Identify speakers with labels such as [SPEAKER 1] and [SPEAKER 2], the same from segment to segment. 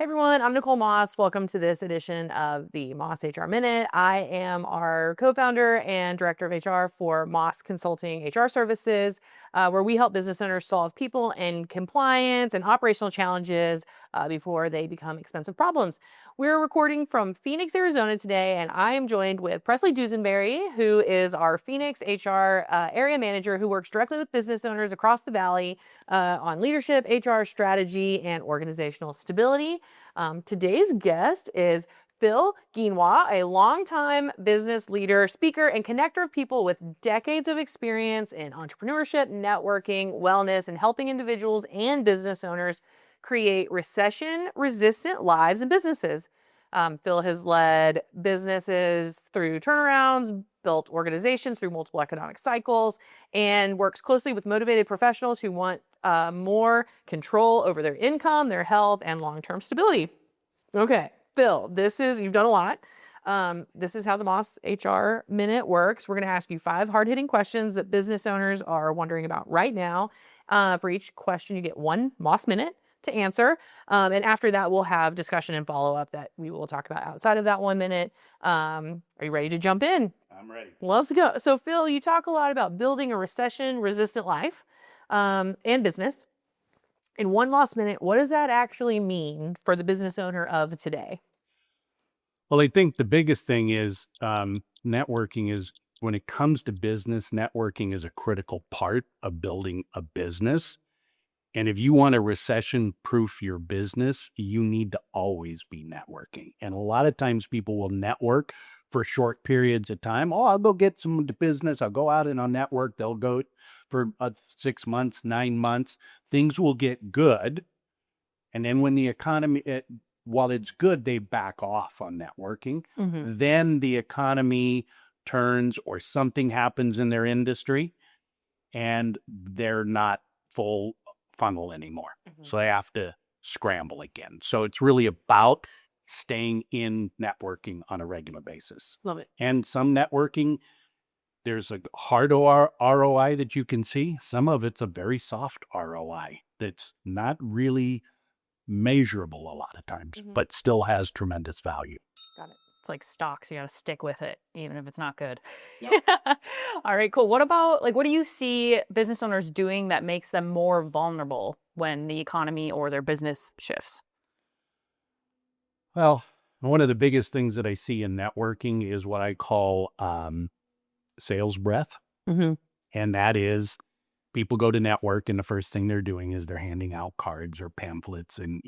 [SPEAKER 1] Hey everyone, I'm Nicole Moss. Welcome to this edition of the Moss HR Minute. I am our co-founder and director of HR for Moss Consulting HR Services, where we help business owners solve people and compliance and operational challenges before they become expensive problems. We're recording from Phoenix, Arizona today, and I am joined with Preslie Deusenbery, who is our Phoenix HR area manager who works directly with business owners across the valley on leadership, HR strategy, and organizational stability. Today's guest is Phil Guinouard, a longtime business leader, speaker, and connector of people with decades of experience in entrepreneurship, networking, wellness, and helping individuals and business owners create recession-resistant lives and businesses. Phil has led businesses through turnarounds, built organizations through multiple economic cycles, and works closely with motivated professionals who want more control over their income, their health, and long-term stability. Okay, Phil, you've done a lot. This is how the Moss HR Minute works. We're going to ask you 5 hard-hitting questions that business owners are wondering about right now. For each question, you get 1 Moss Minute to answer. And after that, we'll have discussion and follow-up that we will talk about outside of that 1 minute. Are you ready to jump in?
[SPEAKER 2] I'm ready.
[SPEAKER 1] Let's go. So, Phil, you talk a lot about building a recession-resistant life and business. In 1 Moss Minute, what does that actually mean for the business owner of today?
[SPEAKER 2] Well, I think the biggest thing is networking is, when it comes to business, networking is a critical part of building a business. And if you want to recession-proof your business, you need to always be networking. And a lot of times people will network for short periods of time. Oh, I'll go get some business. I'll go out and I'll network. They'll go for 6 months, 9 months. Things will get good. And then when the economy, while it's good, they back off on networking.
[SPEAKER 1] Mm-hmm.
[SPEAKER 2] Then the economy turns or something happens in their industry and they're not full funnel anymore.
[SPEAKER 1] Mm-hmm.
[SPEAKER 2] So they have to scramble again. So it's really about staying in networking on a regular basis.
[SPEAKER 1] Love it.
[SPEAKER 2] And some networking, there's a hard ROI that you can see. Some of it's a very soft ROI that's not really measurable a lot of times, but still has tremendous value.
[SPEAKER 1] Got it.
[SPEAKER 3] It's like stocks. You got to stick with it, even if it's not good.
[SPEAKER 2] Yep.
[SPEAKER 3] All right, cool. What about, what do you see business owners doing that makes them more vulnerable when the economy or their business shifts?
[SPEAKER 2] Well, one of the biggest things that I see in networking is what I call sales breath.
[SPEAKER 1] Mm-hmm.
[SPEAKER 2] And that is, people go to network and the first thing they're doing is they're handing out cards or pamphlets and,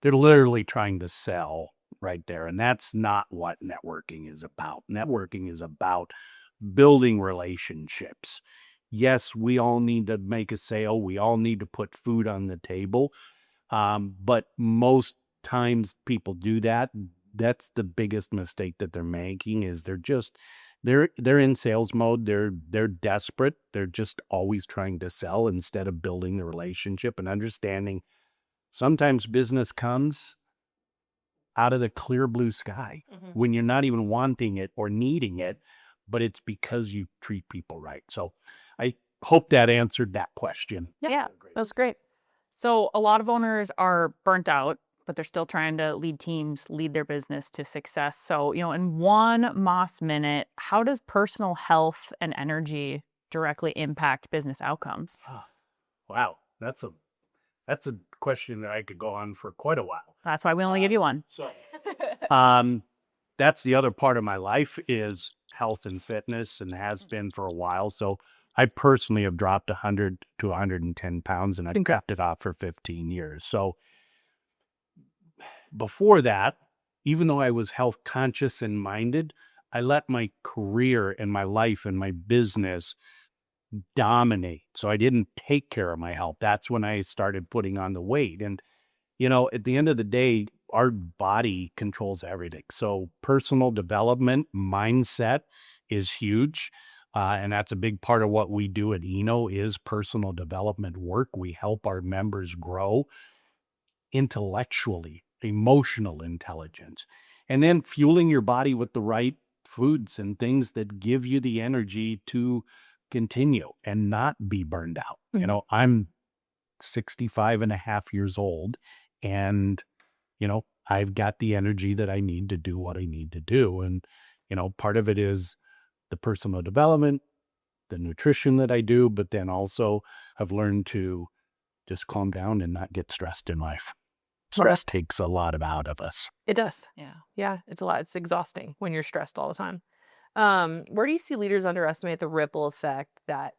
[SPEAKER 2] they're literally trying to sell right there. And that's not what networking is about. Networking is about building relationships. Yes, we all need to make a sale. We all need to put food on the table. But most times people do that. That's the biggest mistake that they're making, is they're in sales mode. They're desperate. They're just always trying to sell instead of building the relationship and understanding sometimes business comes out of the clear blue sky when you're not even wanting it or needing it, but it's because you treat people right. So I hope that answered that question.
[SPEAKER 3] Yeah, that's great. So a lot of owners are burnt out, but they're still trying to lead teams, lead their business to success. So, in 1 Moss Minute, how does personal health and energy directly impact business outcomes?
[SPEAKER 2] Wow, that's a question that I could go on for quite a while.
[SPEAKER 3] That's why we only give you 1.
[SPEAKER 2] So, that's the other part of my life, is health and fitness, and has been for a while. So I personally have dropped 100 to 110 pounds, and I've kept it off for 15 years. So before that, even though I was health conscious and minded, I let my career and my life and my business dominate. So I didn't take care of my health. That's when I started putting on the weight. And, at the end of the day, our body controls everything. So personal development, mindset is huge. And that's a big part of what we do at Eno, is personal development work. We help our members grow intellectually, emotional intelligence, and then fueling your body with the right foods and things that give you the energy to continue and not be burned out. I'm 65 and a half years old, and I've got the energy that I need to do what I need to do. And, part of it is the personal development, the nutrition that I do, but then also I've learned to just calm down and not get stressed in life. Stress takes a lot out of us.
[SPEAKER 1] It does.
[SPEAKER 3] Yeah.
[SPEAKER 1] Yeah, it's a lot. It's exhausting when you're stressed all the time. Where do you see leaders underestimate the ripple effect that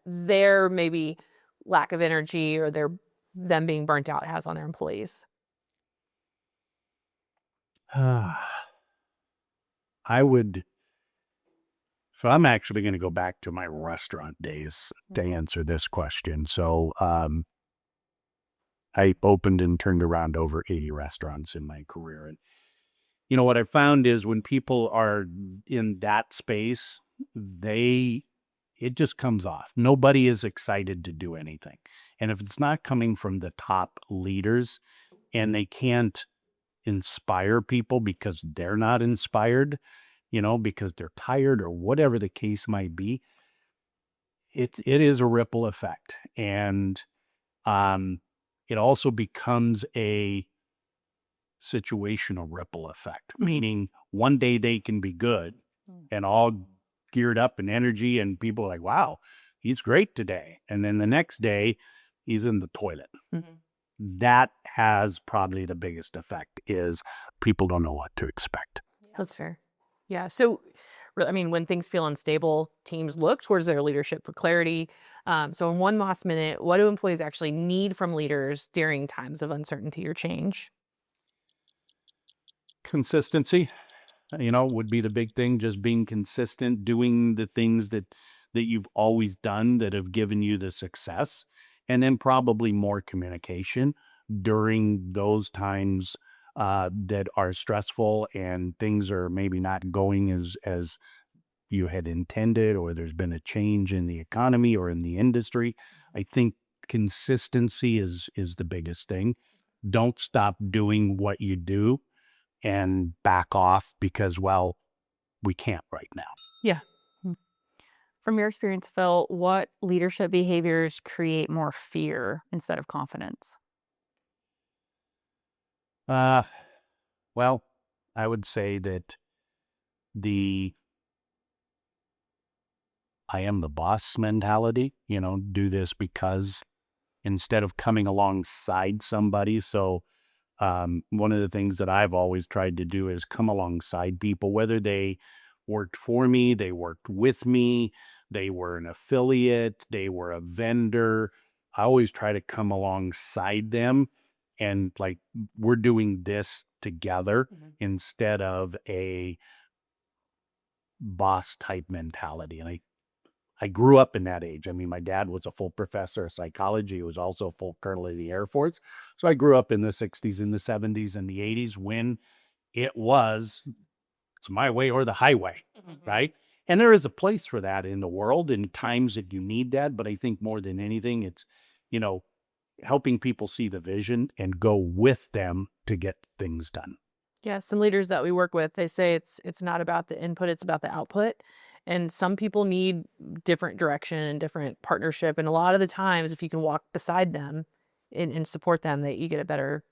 [SPEAKER 1] their maybe lack of energy or them being burnt out has on their employees?
[SPEAKER 2] So I'm actually going to go back to my restaurant days to answer this question. So I opened and turned around over 80 restaurants in my career. And, what I found is when people are in that space, it just comes off. Nobody is excited to do anything. And if it's not coming from the top leaders and they can't inspire people because they're not inspired, because they're tired or whatever the case might be, it is a ripple effect. And it also becomes a situational ripple effect, meaning one day they can be good and all geared up and energy, and people are like, wow, he's great today. And then the next day he's in the toilet. That has probably the biggest effect, is people don't know what to expect.
[SPEAKER 1] That's fair. Yeah. So, when things feel unstable, teams look towards their leadership for clarity. So in one Moss Minute, what do employees actually need from leaders during times of uncertainty or change?
[SPEAKER 2] Consistency, would be the big thing. Just being consistent, doing the things that you've always done that have given you the success. And then probably more communication during those times that are stressful and things are maybe not going as you had intended, or there's been a change in the economy or in the industry. I think consistency is the biggest thing. Don't stop doing what you do and back off because, well, we can't right now.
[SPEAKER 1] Yeah.
[SPEAKER 3] From your experience, Phil, what leadership behaviors create more fear instead of confidence?
[SPEAKER 2] Well, I would say that I am the boss mentality, do this because, instead of coming alongside somebody. So one of the things that I've always tried to do is come alongside people, whether they worked for me, they worked with me, they were an affiliate, they were a vendor. I always try to come alongside them and, like, we're doing this together instead of a boss type mentality. And I grew up in that age. I mean, my dad was a full professor of psychology. He was also a full colonel of the Air Force. So I grew up in the 60s and the 70s and the 80s when it's my way or the highway, right? And there is a place for that in the world in times that you need that. But I think more than anything, it's, helping people see the vision and go with them to get things done.
[SPEAKER 1] Yeah, some leaders that we work with, they say it's not about the input, it's about the output. And some people need different direction and different partnership. And a lot of the times, if you can walk beside them and support them, that you get a better.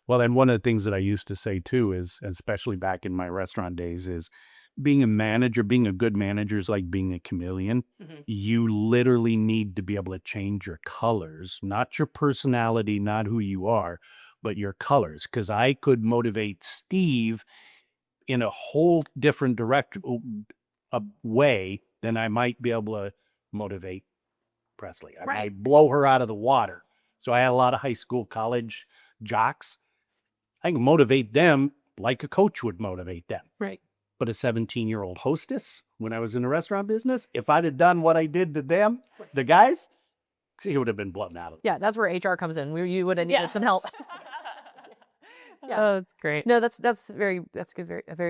[SPEAKER 2] Well, and one of the things that I used to say too is, especially back in my restaurant days, is being a good manager is like being a chameleon. You literally need to be able to change your colors, not your personality, not who you are, but your colors. Because I could motivate Steve in a whole different way than I might be able to motivate Preslie. I might blow her out of the water. So I had a lot of high school, college jocks. I can motivate them like a coach would motivate them.
[SPEAKER 1] Right.
[SPEAKER 2] But a 17-year-old hostess, when I was in the restaurant business, if I'd have done what I did to them, the guys, he would have been blown out of it.
[SPEAKER 1] Yeah, that's where HR comes in. You would have needed some help.
[SPEAKER 3] Yeah, oh, that's great.
[SPEAKER 1] No, that's a very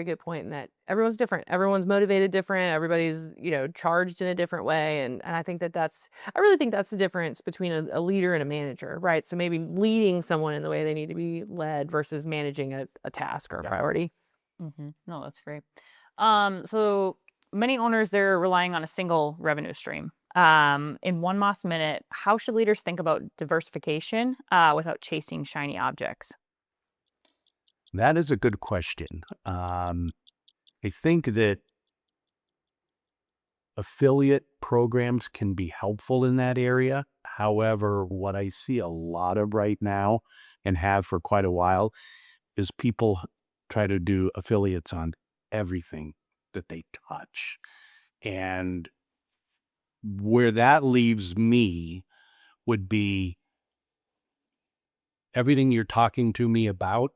[SPEAKER 1] good point. In that everyone's different. Everyone's motivated different. Everybody's charged in a different way, and I think I really think that's the difference between a leader and a manager, right? So maybe leading someone in the way they need to be led versus managing a task or a priority.
[SPEAKER 3] No, that's great. So many owners, they're relying on a single revenue stream. In one Moss Minute, how should leaders think about diversification without chasing shiny objects?
[SPEAKER 2] That is a good question. I think that affiliate programs can be helpful in that area. However, what I see a lot of right now and have for quite a while is people try to do affiliates on everything that they touch. And where that leaves me would be everything you're talking to me about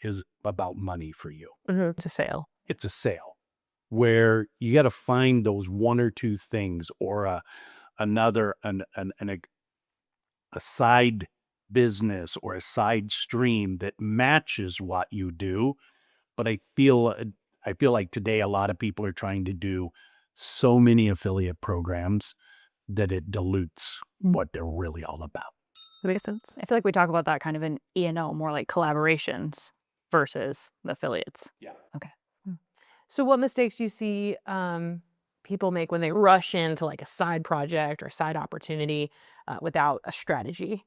[SPEAKER 2] is about money for you.
[SPEAKER 3] It's a sale.
[SPEAKER 2] It's a sale where you got to find those one or two things or a side business or a side stream that matches what you do. But I feel like today a lot of people are trying to do so many affiliate programs that it dilutes what they're really all about.
[SPEAKER 3] That makes sense. I feel like we talk about that kind of in E&O, more like collaborations versus the affiliates.
[SPEAKER 2] Yeah.
[SPEAKER 3] Okay.
[SPEAKER 1] So what mistakes do you see people make when they rush into like a side project or side opportunity without a strategy?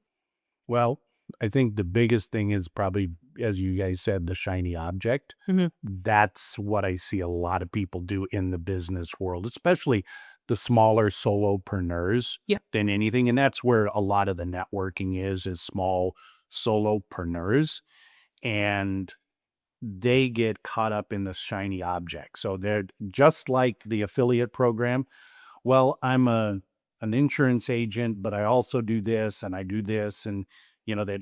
[SPEAKER 2] Well, I think the biggest thing is probably, as you guys said, the shiny object. That's what I see a lot of people do in the business world, especially the smaller solopreneurs than anything. And that's where a lot of the networking is small solopreneurs. And they get caught up in the shiny object. So they're just like the affiliate program. Well, I'm an insurance agent, but I also do this and I do this. And,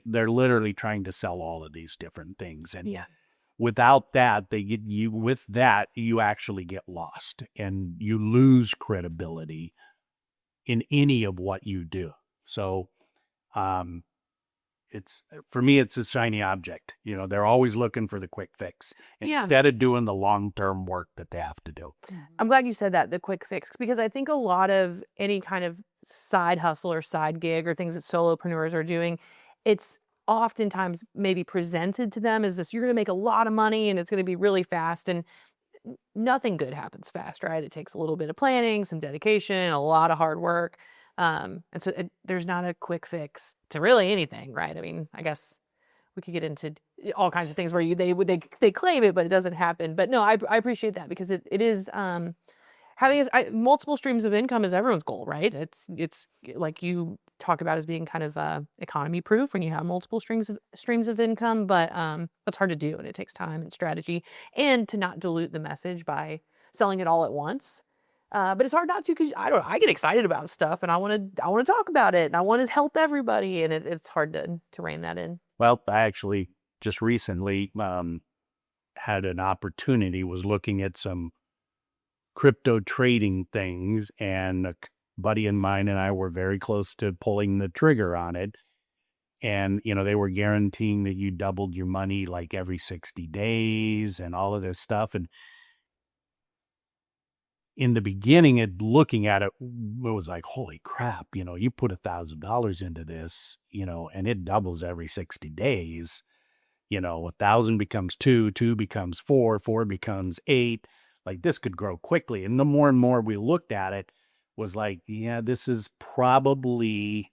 [SPEAKER 2] they're literally trying to sell all of these different things. And without that, you actually get lost and you lose credibility in any of what you do. So, for me, it's a shiny object. They're always looking for the quick fix instead of doing the long-term work that they have to do.
[SPEAKER 1] I'm glad you said that, the quick fix, because I think a lot of any kind of side hustle or side gig or things that solopreneurs are doing, it's oftentimes maybe presented to them as this, you're going to make a lot of money and it's going to be really fast. And nothing good happens fast, right? It takes a little bit of planning, some dedication, a lot of hard work. And so there's not a quick fix to really anything, right? I mean, I guess we could get into all kinds of things where they claim it, but it doesn't happen. But no, I appreciate that because it is having multiple streams of income is everyone's goal, right? It's like you talk about as being kind of economy proof when you have multiple streams of income, but that's hard to do and it takes time and strategy and to not dilute the message by selling it all at once. But it's hard not to because I get excited about stuff and I want to talk about it and I want to help everybody and it's hard to rein that in.
[SPEAKER 2] Well, I actually just recently had an opportunity, was looking at some crypto trading things, and a buddy of mine and I were very close to pulling the trigger on it. And, they were guaranteeing that you doubled your money like every 60 days and all of this stuff. And in the beginning, looking at it, it was like, holy crap, you put $1,000 into this, and it doubles every 60 days. 1,000 becomes 2, 2 becomes 4, 4 becomes 8. Like this could grow quickly. And the more and more we looked at it, was like, yeah, this is probably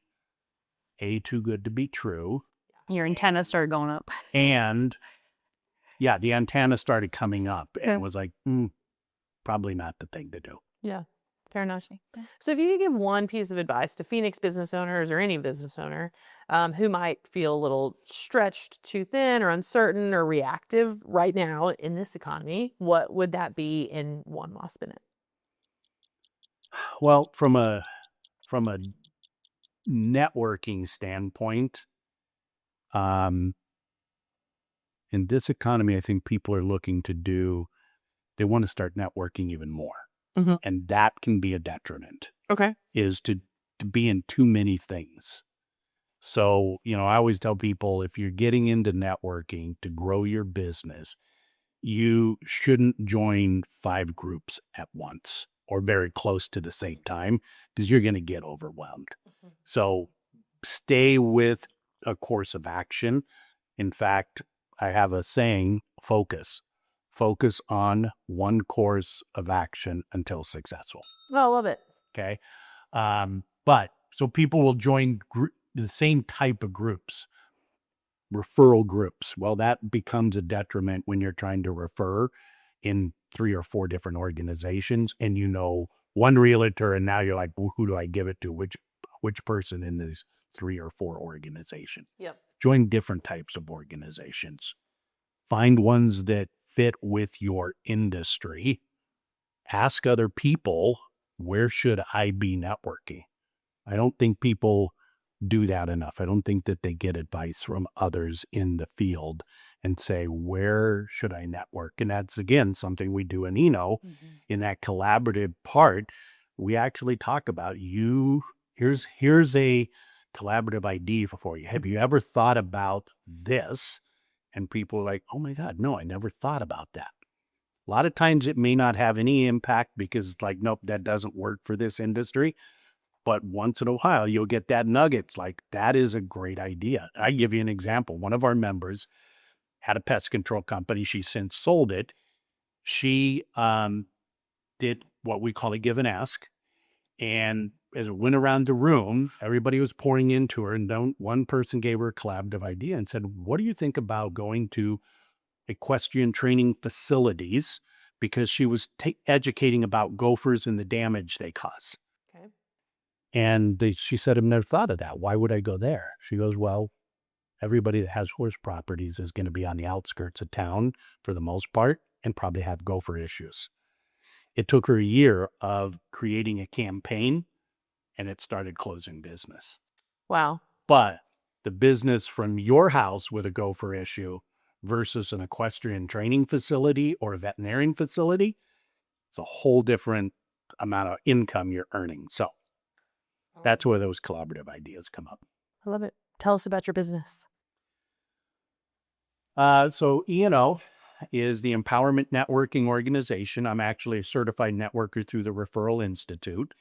[SPEAKER 2] too good to be true.
[SPEAKER 3] Your antenna started going up.
[SPEAKER 2] And yeah, the antenna started coming up and it was like, probably not the thing to do.
[SPEAKER 1] Yeah, fair enough. So if you could give one piece of advice to Phoenix business owners or any business owner who might feel a little stretched too thin or uncertain or reactive right now in this economy, what would that be in one Moss minute?
[SPEAKER 2] Well, from a networking standpoint, in this economy, I think people are looking they want to start networking even more. And that can be a detriment.
[SPEAKER 1] Okay.
[SPEAKER 2] Is to be in too many things. So, I always tell people if you're getting into networking to grow your business, you shouldn't join 5 groups at once or very close to the same time because you're going to get overwhelmed. So stay with a course of action. In fact, I have a saying, focus on one course of action until successful.
[SPEAKER 1] Oh, I love it.
[SPEAKER 2] Okay. But so people will join the same type of groups. referral groups. Well, that becomes a detriment when you're trying to refer in 3 or 4 different organizations, and you know one realtor, and now you're like, well, who do I give it to? Which person in these 3 or 4 organizations?
[SPEAKER 1] Yep.
[SPEAKER 2] Join different types of organizations. Find ones that fit with your industry. Ask other people, where should I be networking? I don't think people do that enough. I don't think that they get advice from others in the field and say, where should I network? And that's, again, something we do in Eno. In that collaborative part, we actually talk about here's a collaborative idea for you. Have you ever thought about this? And people are like, oh my God, no, I never thought about that. A lot of times it may not have any impact because it's like, nope, that doesn't work for this industry. But once in a while, you'll get that nugget. It's like, that is a great idea. I give you an example. One of our members had a pest control company. She since sold it. She did what we call a give and ask. And as it went around the room, everybody was pouring into her. And one person gave her a collaborative idea and said, what do you think about going to equestrian training facilities? Because she was educating about gophers and the damage they cause.
[SPEAKER 1] Okay.
[SPEAKER 2] And she said, I've never thought of that. Why would I go there? She goes, well, everybody that has horse properties is going to be on the outskirts of town for the most part and probably have gopher issues. It took her a year of creating a campaign, and it started closing business.
[SPEAKER 1] Wow.
[SPEAKER 2] But the business from your house with a gopher issue versus an equestrian training facility or a veterinarian facility, it's a whole different amount of income you're earning. So that's where those collaborative ideas come up.
[SPEAKER 1] I love it. Tell us about your business.
[SPEAKER 2] So E&O is the Empowerment Networking Organization. I'm actually a certified networker through the Referral Institute.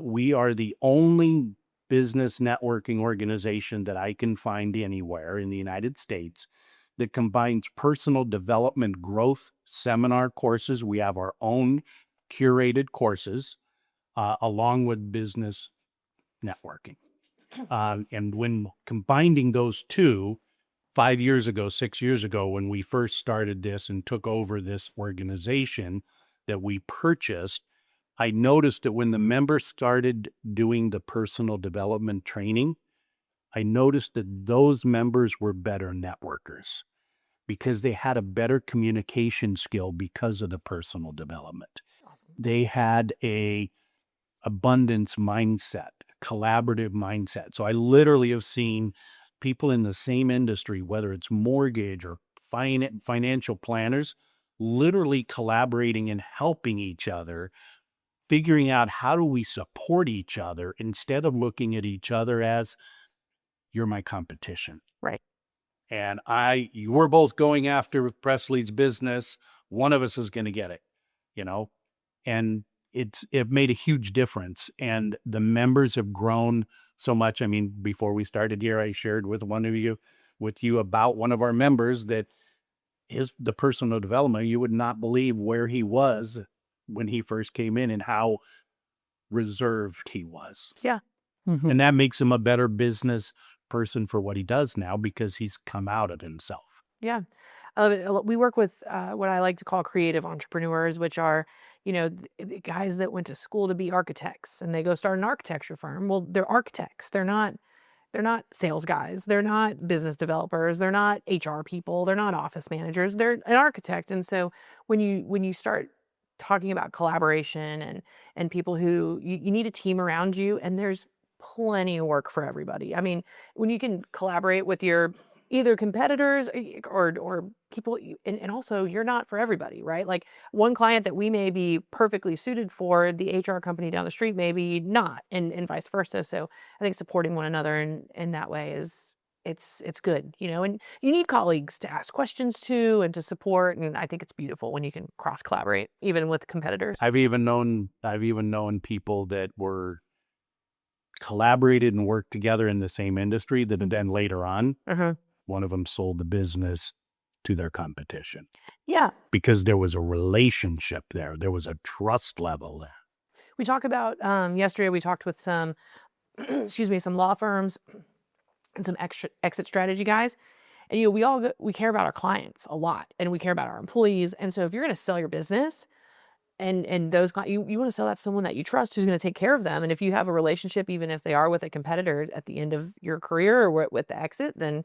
[SPEAKER 2] We are the only business networking organization that I can find anywhere in the United States that combines personal development growth seminar courses. We have our own curated courses along with business networking. And when combining those two, 5 years ago, 6 years ago, when we first started this and took over this organization that we purchased, I noticed that when the members started doing the personal development training, I noticed that those members were better networkers because they had a better communication skill because of the personal development.
[SPEAKER 1] Awesome.
[SPEAKER 2] They had a abundance mindset, collaborative mindset. So I literally have seen people in the same industry, whether it's mortgage or financial planners, literally collaborating and helping each other, figuring out how do we support each other instead of looking at each other as you're my competition.
[SPEAKER 1] Right.
[SPEAKER 2] And we're both going after Preslie's business. One of us is going to get it, and it made a huge difference. And the members have grown so much. I mean, before we started here, I shared with you about one of our members that the personal development, you would not believe where he was when he first came in and how reserved he was.
[SPEAKER 1] Yeah.
[SPEAKER 2] And that makes him a better business person for what he does now because he's come out of himself.
[SPEAKER 1] Yeah. We work with what I like to call creative entrepreneurs, which are, the guys that went to school to be architects and they go start an architecture firm. Well, they're architects. They're not sales guys. They're not business developers. They're not HR people. They're not office managers. They're an architect. And so when you start talking about collaboration and people who you need a team around you, and there's plenty of work for everybody. I mean, when you can collaborate with your either competitors or people, and also you're not for everybody, right? Like one client that we may be perfectly suited for, the HR company down the street maybe not, and vice versa. So I think supporting one another in that way it's good, and you need colleagues to ask questions to and to support. And I think it's beautiful when you can cross collaborate, even with competitors.
[SPEAKER 2] I've even known people that were collaborated and worked together in the same industry that then later on, one of them sold the business to their competition.
[SPEAKER 1] Yeah.
[SPEAKER 2] Because there was a relationship there. There was a trust level there.
[SPEAKER 1] We talk about, yesterday we talked with some, some law firms and some extra exit strategy guys. And we care about our clients a lot, and we care about our employees. And so if you're going to sell your business, and those you want to sell that to someone that you trust, who's going to take care of them. And if you have a relationship, even if they are with a competitor at the end of your career or with the exit, then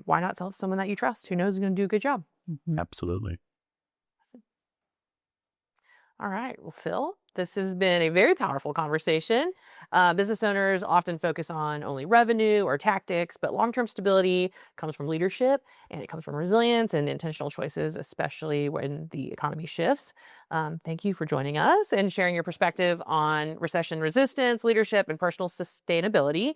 [SPEAKER 1] why not sell it to someone that you trust, who knows is going to do a good job?
[SPEAKER 2] Absolutely.
[SPEAKER 1] All right. Well, Phil, this has been a very powerful conversation. Business owners often focus on only revenue or tactics, but long-term stability comes from leadership, and it comes from resilience and intentional choices, especially when the economy shifts. Thank you for joining us and sharing your perspective on recession resistance, leadership, and personal sustainability.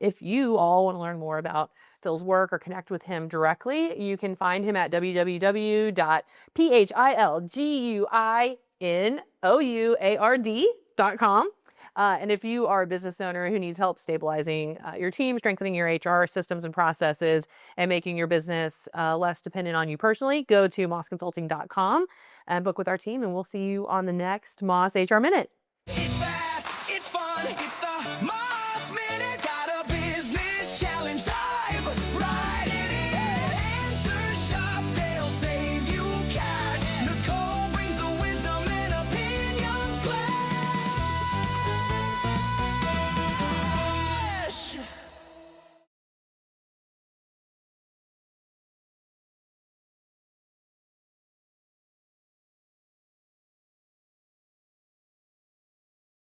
[SPEAKER 1] If you all want to learn more about Phil's work or connect with him directly, you can find him at www.philguinouard.com. And if you are a business owner who needs help stabilizing your team, strengthening your HR systems and processes, and making your business less dependent on you personally, go to mossconsulting.com and book with our team, and we'll see you on the next Moss HR Minute.
[SPEAKER 4] It's fast, it's fun, it's